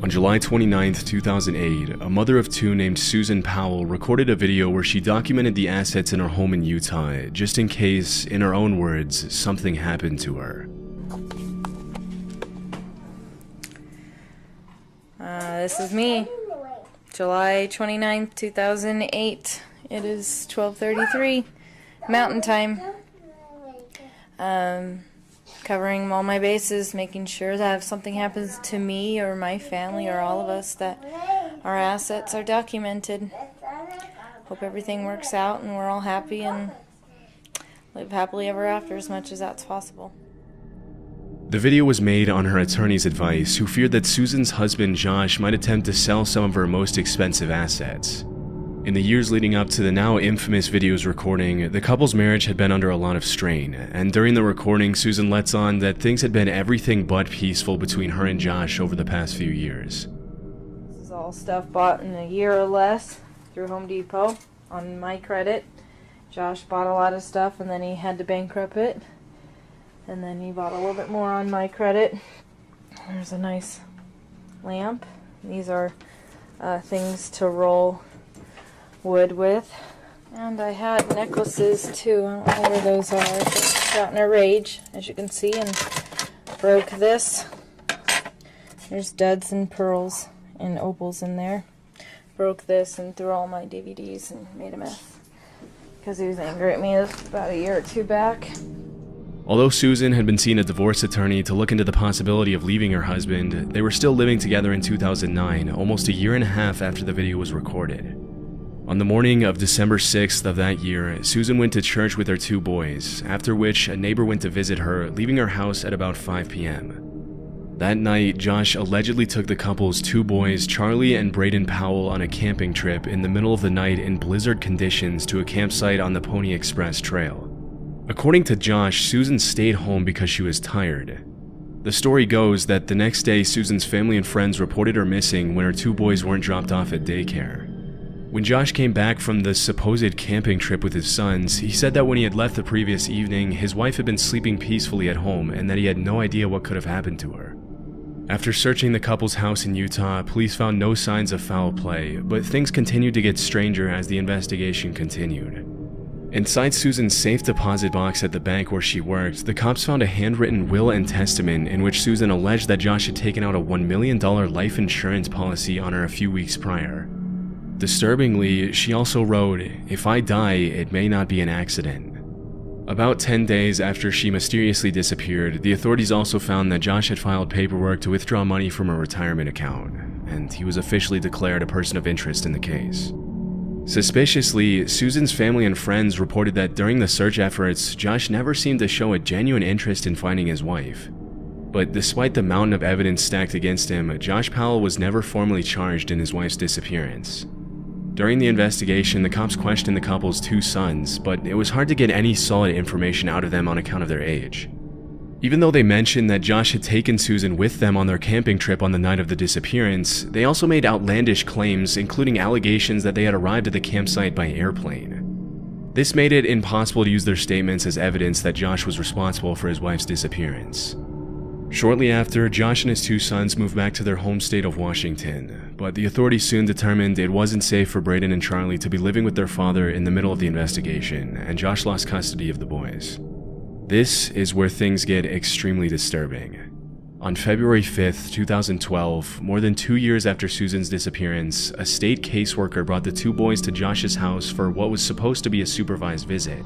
On July 29, 2008, a mother of two named Susan Powell recorded a video where she documented the assets in her home in Utah, just in case, in her own words, something happened to her. This is me. July 29th, 2008. It is 12:33 Mountain Time. Covering all my bases, making sure that if something happens to me or my family or all of us, that our assets are documented. Hope everything works out and we're all happy and live happily ever after as much as that's possible. The video was made on her attorney's advice, who feared that Susan's husband Josh might attempt to sell some of her most expensive assets. In the years leading up to the now infamous video's recording, the couple's marriage had been under a lot of strain, and during the recording, Susan lets on that things had been everything but peaceful between her and Josh over the past few years. This is all stuff bought in a year or less through Home Depot on my credit. Josh bought a lot of stuff and then he had to bankrupt it. And then he bought a little bit more on my credit. There's a nice lamp. These are things to roll wood with. And I had necklaces too. I don't know where those are. I just got in a rage, as you can see, and broke this. There's duds and pearls and opals in there. Broke this and threw all my DVDs and made a mess because he was angry at me. This was about a year or two back. Although Susan had been seeing a divorce attorney to look into the possibility of leaving her husband, they were still living together in 2009, almost a year and a half after the video was recorded. On the morning of December 6th of that year, Susan went to church with her two boys, after which a neighbor went to visit her, leaving her house at about 5 p.m. That night, Josh allegedly took the couple's two boys, Charlie and Braden Powell, on a camping trip in the middle of the night in blizzard conditions to a campsite on the Pony Express Trail. According to Josh, Susan stayed home because she was tired. The story goes that the next day, Susan's family and friends reported her missing when her two boys weren't dropped off at daycare. When Josh came back from the supposed camping trip with his sons, he said that when he had left the previous evening, his wife had been sleeping peacefully at home and that he had no idea what could have happened to her. After searching the couple's house in Utah, police found no signs of foul play, but things continued to get stranger as the investigation continued. Inside Susan's safe deposit box at the bank where she worked, the cops found a handwritten will and testament in which Susan alleged that Josh had taken out a $1 million life insurance policy on her a few weeks prior. Disturbingly, she also wrote, "If I die, it may not be an accident." About 10 days after she mysteriously disappeared, the authorities also found that Josh had filed paperwork to withdraw money from a retirement account, and he was officially declared a person of interest in the case. Suspiciously, Susan's family and friends reported that during the search efforts, Josh never seemed to show a genuine interest in finding his wife. But despite the mountain of evidence stacked against him, Josh Powell was never formally charged in his wife's disappearance. During the investigation, the cops questioned the couple's two sons, but it was hard to get any solid information out of them on account of their age. Even though they mentioned that Josh had taken Susan with them on their camping trip on the night of the disappearance, they also made outlandish claims, including allegations that they had arrived at the campsite by airplane. This made it impossible to use their statements as evidence that Josh was responsible for his wife's disappearance. Shortly after, Josh and his two sons moved back to their home state of Washington, but the authorities soon determined it wasn't safe for Braden and Charlie to be living with their father in the middle of the investigation, and Josh lost custody of the boys. This is where things get extremely disturbing. On February 5th, 2012, more than 2 years after Susan's disappearance, a state caseworker brought the two boys to Josh's house for what was supposed to be a supervised visit.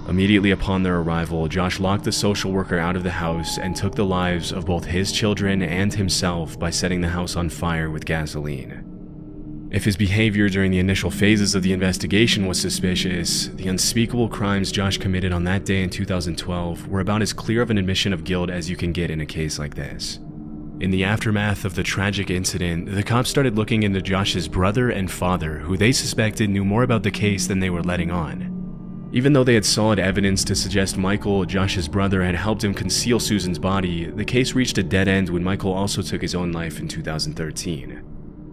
Immediately upon their arrival, Josh locked the social worker out of the house and took the lives of both his children and himself by setting the house on fire with gasoline. If his behavior during the initial phases of the investigation was suspicious, the unspeakable crimes Josh committed on that day in 2012 were about as clear of an admission of guilt as you can get in a case like this. In the aftermath of the tragic incident, the cops started looking into Josh's brother and father, who they suspected knew more about the case than they were letting on. Even though they had solid evidence to suggest Michael, Josh's brother, had helped him conceal Susan's body, the case reached a dead end when Michael also took his own life in 2013.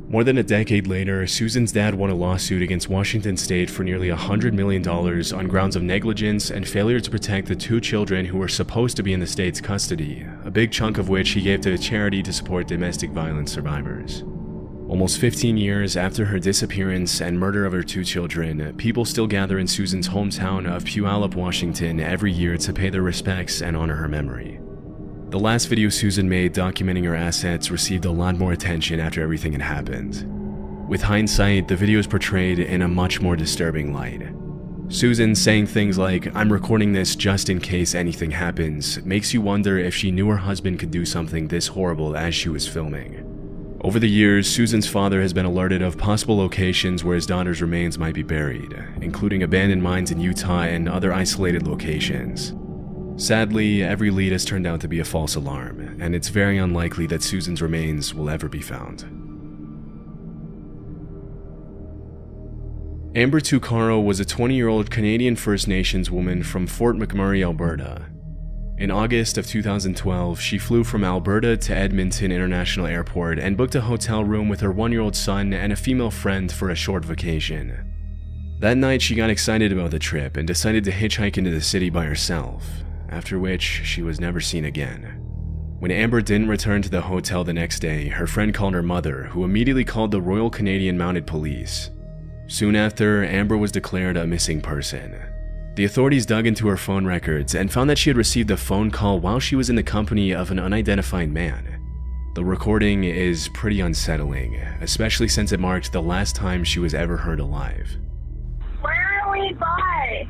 More than a decade later, Susan's dad won a lawsuit against Washington State for nearly $100 million on grounds of negligence and failure to protect the 2 children who were supposed to be in the state's custody, a big chunk of which he gave to a charity to support domestic violence survivors. Almost 15 years after her disappearance and murder of her 2 children, people still gather in Susan's hometown of Puyallup, Washington every year to pay their respects and honor her memory. The last video Susan made documenting her assets received a lot more attention after everything had happened. With hindsight, the video is portrayed in a much more disturbing light. Susan saying things like, "I'm recording this just in case anything happens," makes you wonder if she knew her husband could do something this horrible as she was filming. Over the years, Susan's father has been alerted of possible locations where his daughter's remains might be buried, including abandoned mines in Utah and other isolated locations. Sadly, every lead has turned out to be a false alarm, and it's very unlikely that Susan's remains will ever be found. Amber Tuccaro was a 20-year-old Canadian First Nations woman from Fort McMurray, Alberta. In August of 2012, she flew from Alberta to Edmonton International Airport and booked a hotel room with her 1-year-old son and a female friend for a short vacation. That night, she got excited about the trip and decided to hitchhike into the city by herself, after which she was never seen again. When Amber didn't return to the hotel the next day, her friend called her mother, who immediately called the Royal Canadian Mounted Police. Soon after, Amber was declared a missing person. The authorities dug into her phone records and found that she had received a phone call while she was in the company of an unidentified man. The recording is pretty unsettling, especially since it marked the last time she was ever heard alive. Where are we by?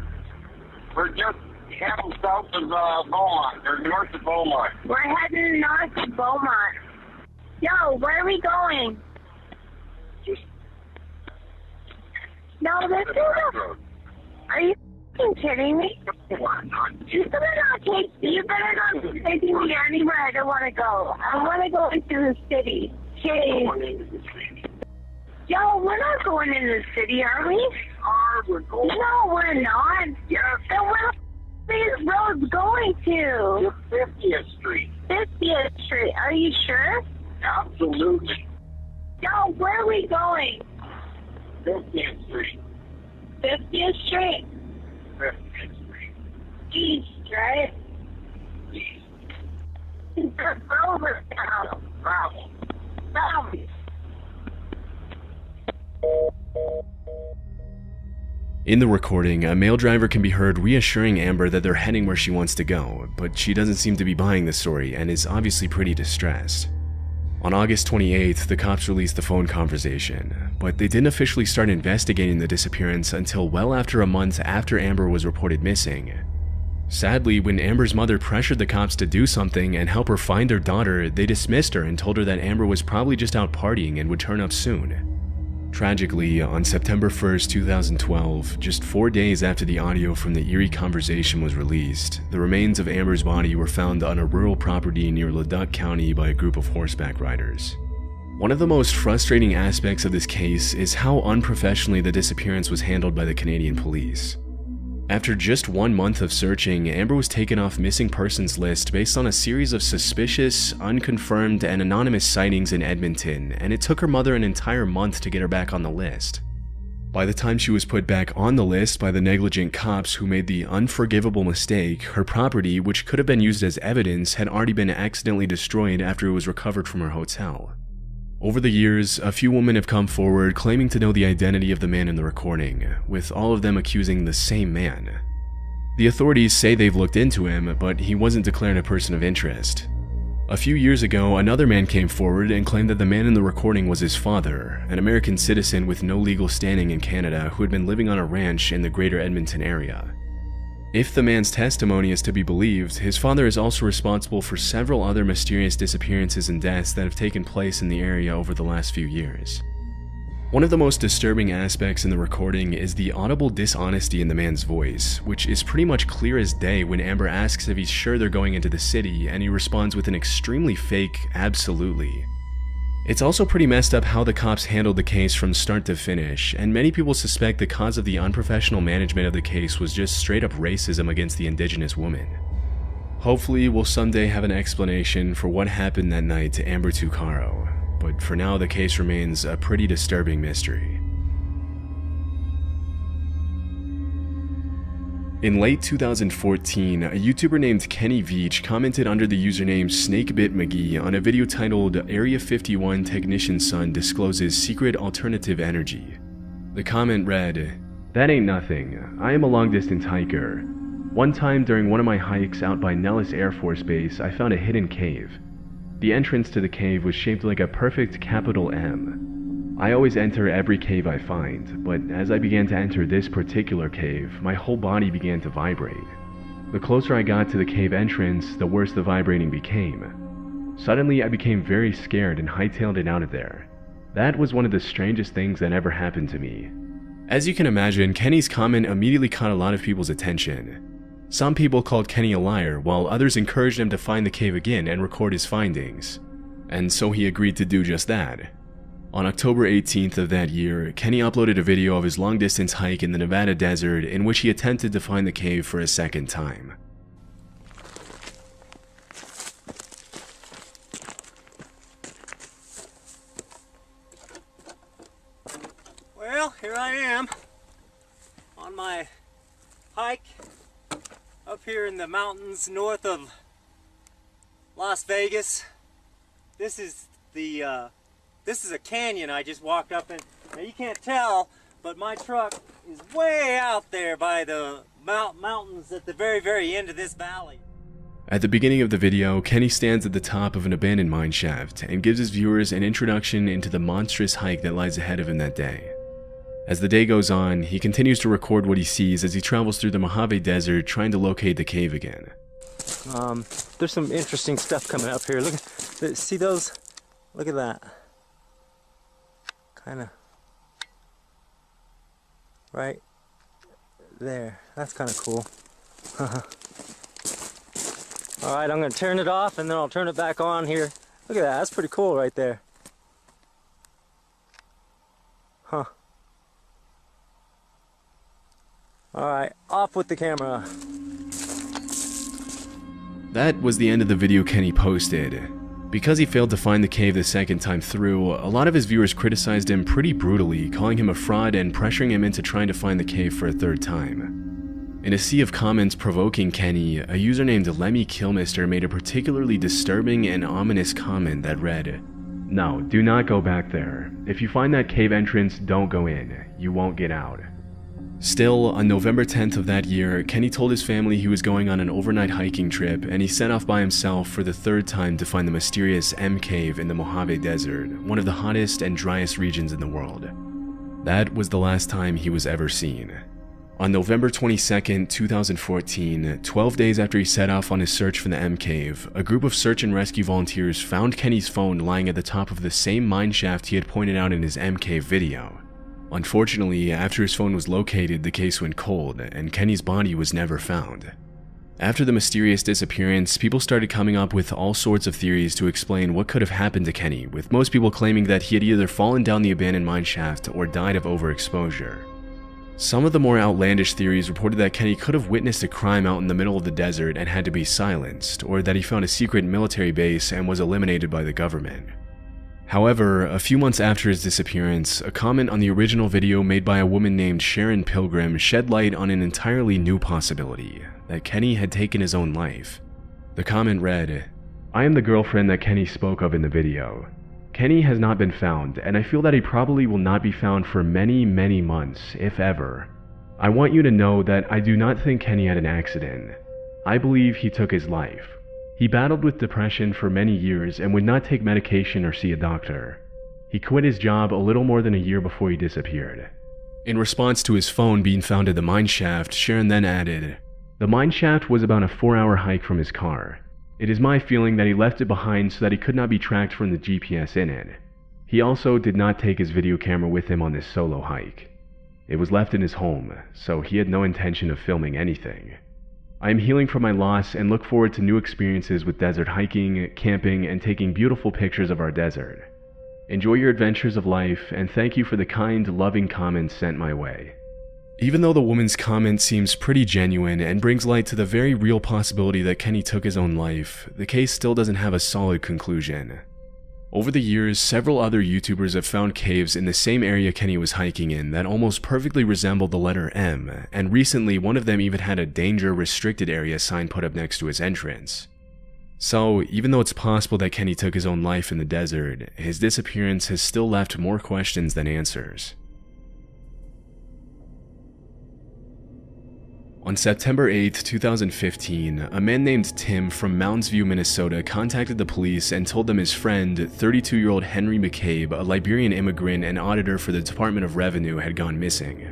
We're just heading south of Beaumont, or north of Beaumont. We're heading north of Beaumont. Yo, where are we going? Just No, this is a... Are you f***ing kidding me? You better not take me anywhere I don't want to go. I want to go into the city. Jeez. Yo, we're not going into the city, are we? we're going. No, we're not. Yes. Then where these roads going to? 50th Street. 50th Street. Are you sure? Absolutely. Yo, where are we going? 50th Street. 50th Street? 50th Street. East, right? East. Over town. Bravo. Bravo. In the recording, a male driver can be heard reassuring Amber that they're heading where she wants to go, but she doesn't seem to be buying the story and is obviously pretty distressed. On August 28th, the cops released the phone conversation, but they didn't officially start investigating the disappearance until well after a month after Amber was reported missing. Sadly, when Amber's mother pressured the cops to do something and help her find their daughter, they dismissed her and told her that Amber was probably just out partying and would turn up soon. Tragically, on September 1st, 2012, just 4 days after the audio from the eerie conversation was released, the remains of Amber's body were found on a rural property near Leduc County by a group of horseback riders. One of the most frustrating aspects of this case is how unprofessionally the disappearance was handled by the Canadian police. After just 1 month of searching, Amber was taken off missing persons list based on a series of suspicious, unconfirmed, and anonymous sightings in Edmonton, and it took her mother an entire month to get her back on the list. By the time she was put back on the list by the negligent cops who made the unforgivable mistake, her property, which could have been used as evidence, had already been accidentally destroyed after it was recovered from her hotel. Over the years, a few women have come forward claiming to know the identity of the man in the recording, with all of them accusing the same man. The authorities say they've looked into him, but he wasn't declared a person of interest. A few years ago, another man came forward and claimed that the man in the recording was his father, an American citizen with no legal standing in Canada who had been living on a ranch in the greater Edmonton area. If the man's testimony is to be believed, his father is also responsible for several other mysterious disappearances and deaths that have taken place in the area over the last few years. One of the most disturbing aspects in the recording is the audible dishonesty in the man's voice, which is pretty much clear as day when Amber asks if he's sure they're going into the city, and he responds with an extremely fake "absolutely." It's also pretty messed up how the cops handled the case from start to finish, and many people suspect the cause of the unprofessional management of the case was just straight up racism against the Indigenous woman. Hopefully, we'll someday have an explanation for what happened that night to Amber Tuccaro, but for now the case remains a pretty disturbing mystery. In late 2014, a YouTuber named Kenny Veach commented under the username SnakeBitMcGee on a video titled Area 51 Technician's Son Discloses Secret Alternative Energy. The comment read, "That ain't nothing. I am a long-distance hiker. One time during one of my hikes out by Nellis Air Force Base, I found a hidden cave. The entrance to the cave was shaped like a perfect capital M. I always enter every cave I find, but as I began to enter this particular cave, my whole body began to vibrate. The closer I got to the cave entrance, the worse the vibrating became. Suddenly, I became very scared and hightailed it out of there. That was one of the strangest things that ever happened to me." As you can imagine, Kenny's comment immediately caught a lot of people's attention. Some people called Kenny a liar, while others encouraged him to find the cave again and record his findings. And so he agreed to do just that. On October 18th of that year, Kenny uploaded a video of his long-distance hike in the Nevada desert in which he attempted to find the cave for a second time. Well, here I am on my hike up here in the mountains north of Las Vegas. This is a canyon I just walked up in. Now you can't tell, but my truck is way out there by the mountains at the very, very end of this valley. At the beginning of the video, Kenny stands at the top of an abandoned mine shaft and gives his viewers an introduction into the monstrous hike that lies ahead of him that day. As the day goes on, he continues to record what he sees as he travels through the Mojave Desert trying to locate the cave again. There's some interesting stuff coming up here. Look, see those? Look at that. Kind of right there. That's kind of cool. Alright, I'm going to turn it off and then I'll turn it back on here. Look at that. That's pretty cool right there. Huh. Alright, off with the camera. That was the end of the video Kenny posted. Because he failed to find the cave the second time through, a lot of his viewers criticized him pretty brutally, calling him a fraud and pressuring him into trying to find the cave for a third time. In a sea of comments provoking Kenny, a user named Lemmy Kilmister made a particularly disturbing and ominous comment that read, "No, do not go back there. If you find that cave entrance, don't go in. You won't get out." Still, on November 10th of that year, Kenny told his family he was going on an overnight hiking trip and he set off by himself for the third time to find the mysterious M Cave in the Mojave Desert, one of the hottest and driest regions in the world. That was the last time he was ever seen. On November 22nd, 2014, 12 days after he set off on his search for the M Cave, a group of search and rescue volunteers found Kenny's phone lying at the top of the same mine shaft he had pointed out in his M Cave video. Unfortunately, after his phone was located, the case went cold, and Kenny's body was never found. After the mysterious disappearance, people started coming up with all sorts of theories to explain what could have happened to Kenny, with most people claiming that he had either fallen down the abandoned mine shaft or died of overexposure. Some of the more outlandish theories reported that Kenny could have witnessed a crime out in the middle of the desert and had to be silenced, or that he found a secret military base and was eliminated by the government. However, a few months after his disappearance, a comment on the original video made by a woman named Sharon Pilgrim shed light on an entirely new possibility, that Kenny had taken his own life. The comment read, "I am the girlfriend that Kenny spoke of in the video. Kenny has not been found, and I feel that he probably will not be found for many, many months, if ever. I want you to know that I do not think Kenny had an accident. I believe he took his life. He battled with depression for many years and would not take medication or see a doctor. He quit his job a little more than a year before he disappeared." In response to his phone being found at the mine shaft, Sharon then added, "The mine shaft was about a 4-hour hike from his car. It is my feeling that he left it behind so that he could not be tracked from the GPS in it. He also did not take his video camera with him on this solo hike. It was left in his home, so he had no intention of filming anything. I am healing from my loss and look forward to new experiences with desert hiking, camping, and taking beautiful pictures of our desert. Enjoy your adventures of life, and thank you for the kind, loving comments sent my way." Even though the woman's comment seems pretty genuine and brings light to the very real possibility that Kenny took his own life, the case still doesn't have a solid conclusion. Over the years, several other YouTubers have found caves in the same area Kenny was hiking in that almost perfectly resembled the letter M, and recently one of them even had a danger restricted area sign put up next to his entrance. So, even though it's possible that Kenny took his own life in the desert, his disappearance has still left more questions than answers. On September 8, 2015, a man named Tim from Mounds View, Minnesota contacted the police and told them his friend, 32-year-old Henry McCabe, a Liberian immigrant and auditor for the Department of Revenue, had gone missing.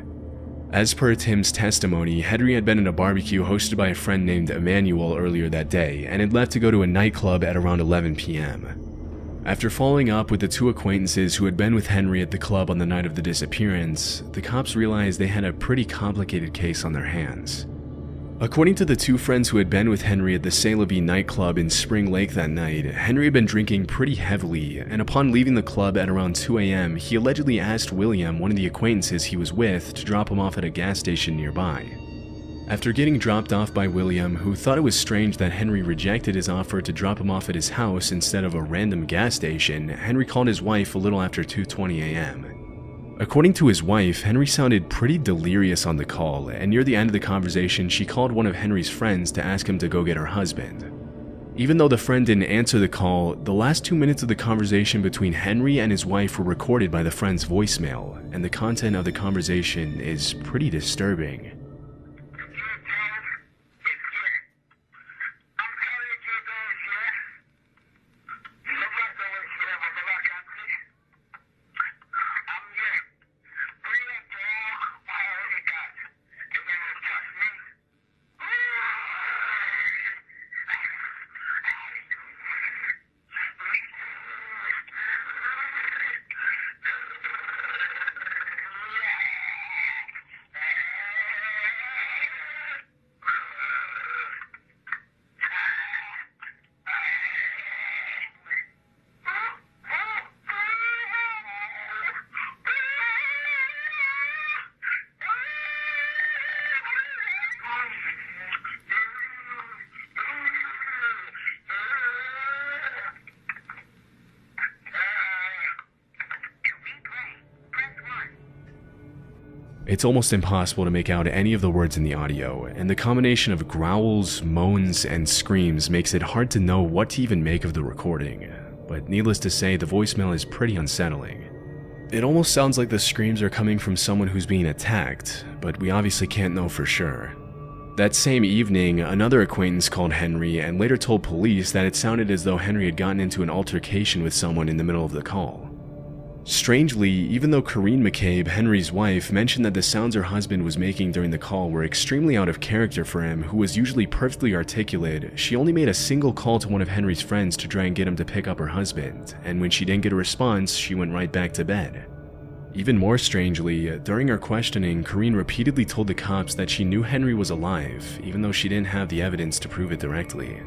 As per Tim's testimony, Henry had been at a barbecue hosted by a friend named Emmanuel earlier that day and had left to go to a nightclub at around 11 p.m. After following up with the two acquaintances who had been with Henry at the club on the night of the disappearance, the cops realized they had a pretty complicated case on their hands. According to the two friends who had been with Henry at the C'est La Vie nightclub in Spring Lake that night, Henry had been drinking pretty heavily, and upon leaving the club at around 2 a.m., he allegedly asked William, one of the acquaintances he was with, to drop him off at a gas station nearby. After getting dropped off by William, who thought it was strange that Henry rejected his offer to drop him off at his house instead of a random gas station, Henry called his wife a little after 2:20 a.m. According to his wife, Henry sounded pretty delirious on the call, and near the end of the conversation, she called one of Henry's friends to ask him to go get her husband. Even though the friend didn't answer the call, the last 2 minutes of the conversation between Henry and his wife were recorded by the friend's voicemail, and the content of the conversation is pretty disturbing. It's almost impossible to make out any of the words in the audio, and the combination of growls, moans, and screams makes it hard to know what to even make of the recording. But needless to say, the voicemail is pretty unsettling. It almost sounds like the screams are coming from someone who's being attacked, but we obviously can't know for sure. That same evening, another acquaintance called Henry and later told police that it sounded as though Henry had gotten into an altercation with someone in the middle of the call. Strangely, even though Corrine McCabe, Henry's wife, mentioned that the sounds her husband was making during the call were extremely out of character for him, who was usually perfectly articulate, she only made a single call to one of Henry's friends to try and get him to pick up her husband, and when she didn't get a response, she went right back to bed. Even more strangely, during her questioning, Corrine repeatedly told the cops that she knew Henry was alive, even though she didn't have the evidence to prove it directly.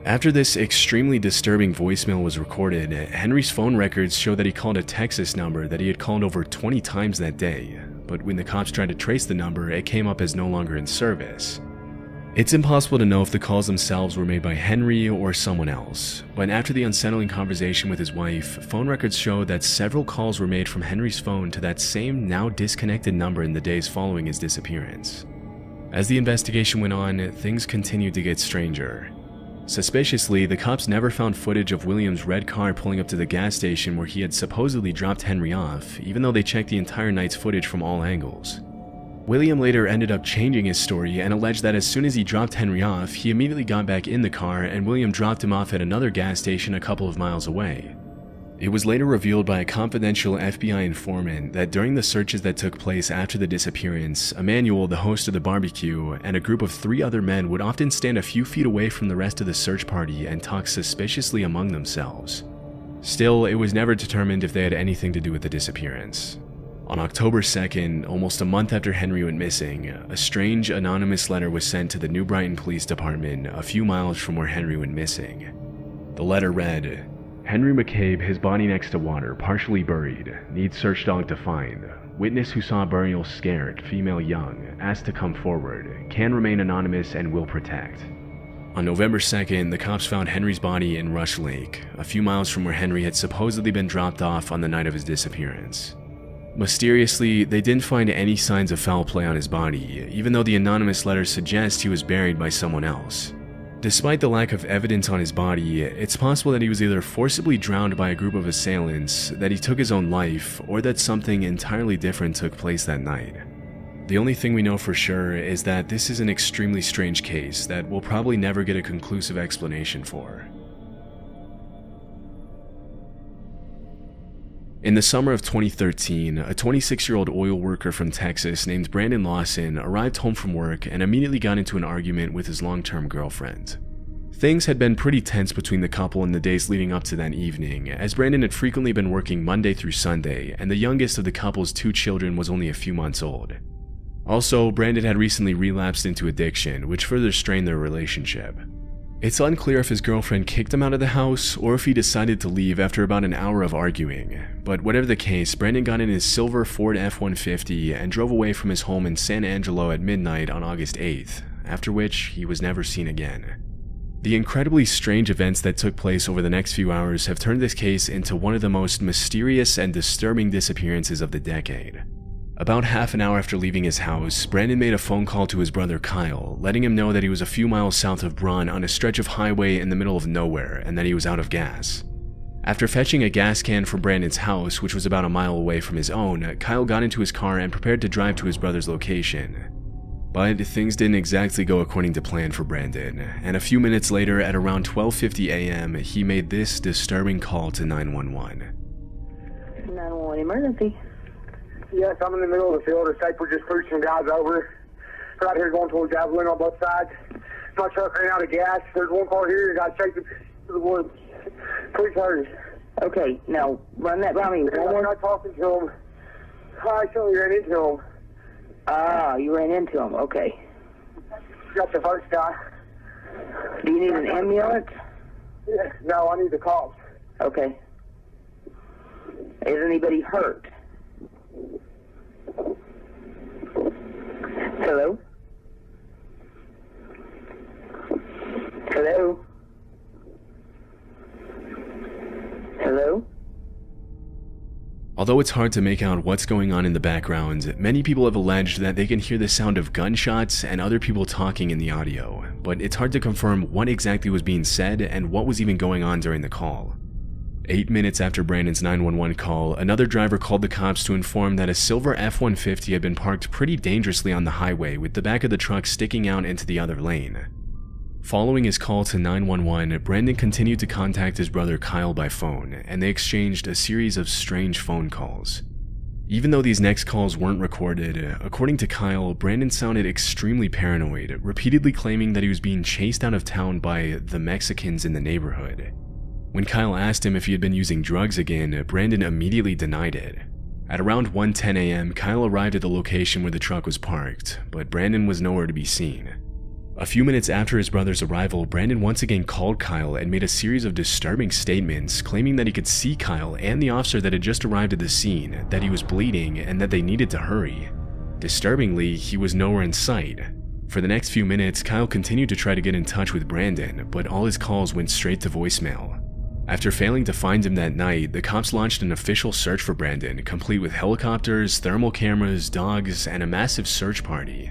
After this extremely disturbing voicemail was recorded, Henry's phone records show that he called a Texas number that he had called over 20 times that day, but when the cops tried to trace the number, it came up as no longer in service. It's impossible to know if the calls themselves were made by Henry or someone else, but after the unsettling conversation with his wife, phone records show that several calls were made from Henry's phone to that same now disconnected number in the days following his disappearance. As the investigation went on, things continued to get stranger. Suspiciously, the cops never found footage of William's red car pulling up to the gas station where he had supposedly dropped Henry off, even though they checked the entire night's footage from all angles. William later ended up changing his story and alleged that as soon as he dropped Henry off, he immediately got back in the car and William dropped him off at another gas station a couple of miles away. It was later revealed by a confidential FBI informant that during the searches that took place after the disappearance, Emmanuel, the host of the barbecue, and a group of 3 other men would often stand a few feet away from the rest of the search party and talk suspiciously among themselves. Still, it was never determined if they had anything to do with the disappearance. On October 2nd, almost a month after Henry went missing, a strange anonymous letter was sent to the New Brighton Police Department a few miles from where Henry went missing. The letter read, "Henry McCabe, his body next to water, partially buried. Needs search dog to find. Witness who saw burial scared, female young, asked to come forward. Can remain anonymous and will protect." On November 2nd, the cops found Henry's body in Rush Lake, a few miles from where Henry had supposedly been dropped off on the night of his disappearance. Mysteriously, they didn't find any signs of foul play on his body, even though the anonymous letters suggest he was buried by someone else. Despite the lack of evidence on his body, it's possible that he was either forcibly drowned by a group of assailants, that he took his own life, or that something entirely different took place that night. The only thing we know for sure is that this is an extremely strange case that we'll probably never get a conclusive explanation for. In the summer of 2013, a 26-year-old oil worker from Texas named Brandon Lawson arrived home from work and immediately got into an argument with his long-term girlfriend. Things had been pretty tense between the couple in the days leading up to that evening, as Brandon had frequently been working Monday through Sunday, and the youngest of the couple's 2 children was only a few months old. Also, Brandon had recently relapsed into addiction, which further strained their relationship. It's unclear if his girlfriend kicked him out of the house or if he decided to leave after about an hour of arguing, but whatever the case, Brandon got in his silver Ford F-150 and drove away from his home in San Angelo at midnight on August 8th, after which he was never seen again. The incredibly strange events that took place over the next few hours have turned this case into one of the most mysterious and disturbing disappearances of the decade. About half an hour after leaving his house, Brandon made a phone call to his brother Kyle, letting him know that he was a few miles south of Braun on a stretch of highway in the middle of nowhere and that he was out of gas. After fetching a gas can from Brandon's house, which was about a mile away from his own, Kyle got into his car and prepared to drive to his brother's location. But things didn't exactly go according to plan for Brandon, and a few minutes later at around 12:50 a.m., he made this disturbing call to 911. 911 emergency. Yes, I'm in the middle of the field. We're just pushed some guys over. Right here going towards Javelin on both sides. My truck ran out of gas. There's one car here and got chased to the woods. Please hurry. Okay, now run that by me. I'm not talking to him. I actually ran into him. Ah, you ran into him. Okay. Got the first guy. Do you need an ambulance? Yeah, no, I need the cops. Okay. Is anybody hurt? Hello? Hello? Hello? Although it's hard to make out what's going on in the background, many people have alleged that they can hear the sound of gunshots and other people talking in the audio, but it's hard to confirm what exactly was being said and what was even going on during the call. 8 minutes after Brandon's 911 call, another driver called the cops to inform that a silver F-150 had been parked pretty dangerously on the highway with the back of the truck sticking out into the other lane. Following his call to 911, Brandon continued to contact his brother Kyle by phone, and they exchanged a series of strange phone calls. Even though these next calls weren't recorded, according to Kyle, Brandon sounded extremely paranoid, repeatedly claiming that he was being chased out of town by the Mexicans in the neighborhood. When Kyle asked him if he had been using drugs again, Brandon immediately denied it. At around 1:10 a.m., Kyle arrived at the location where the truck was parked, but Brandon was nowhere to be seen. A few minutes after his brother's arrival, Brandon once again called Kyle and made a series of disturbing statements, claiming that he could see Kyle and the officer that had just arrived at the scene, that he was bleeding, and that they needed to hurry. Disturbingly, he was nowhere in sight. For the next few minutes, Kyle continued to try to get in touch with Brandon, but all his calls went straight to voicemail. After failing to find him that night, the cops launched an official search for Brandon, complete with helicopters, thermal cameras, dogs, and a massive search party.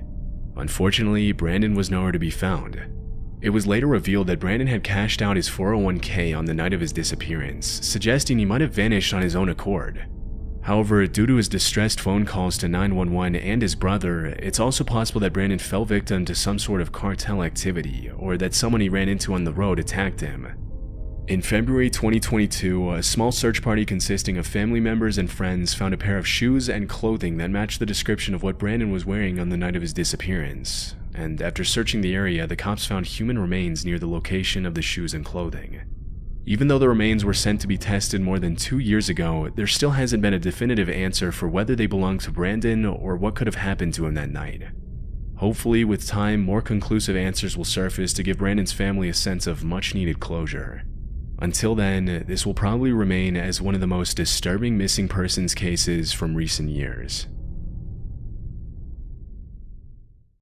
Unfortunately, Brandon was nowhere to be found. It was later revealed that Brandon had cashed out his 401k on the night of his disappearance, suggesting he might have vanished on his own accord. However, due to his distressed phone calls to 911 and his brother, it's also possible that Brandon fell victim to some sort of cartel activity, or that someone he ran into on the road attacked him. In February 2022, a small search party consisting of family members and friends found a pair of shoes and clothing that matched the description of what Brandon was wearing on the night of his disappearance, and after searching the area, the cops found human remains near the location of the shoes and clothing. Even though the remains were sent to be tested more than 2 years ago, there still hasn't been a definitive answer for whether they belong to Brandon or what could have happened to him that night. Hopefully, with time, more conclusive answers will surface to give Brandon's family a sense of much-needed closure. Until then, this will probably remain as one of the most disturbing missing persons cases from recent years.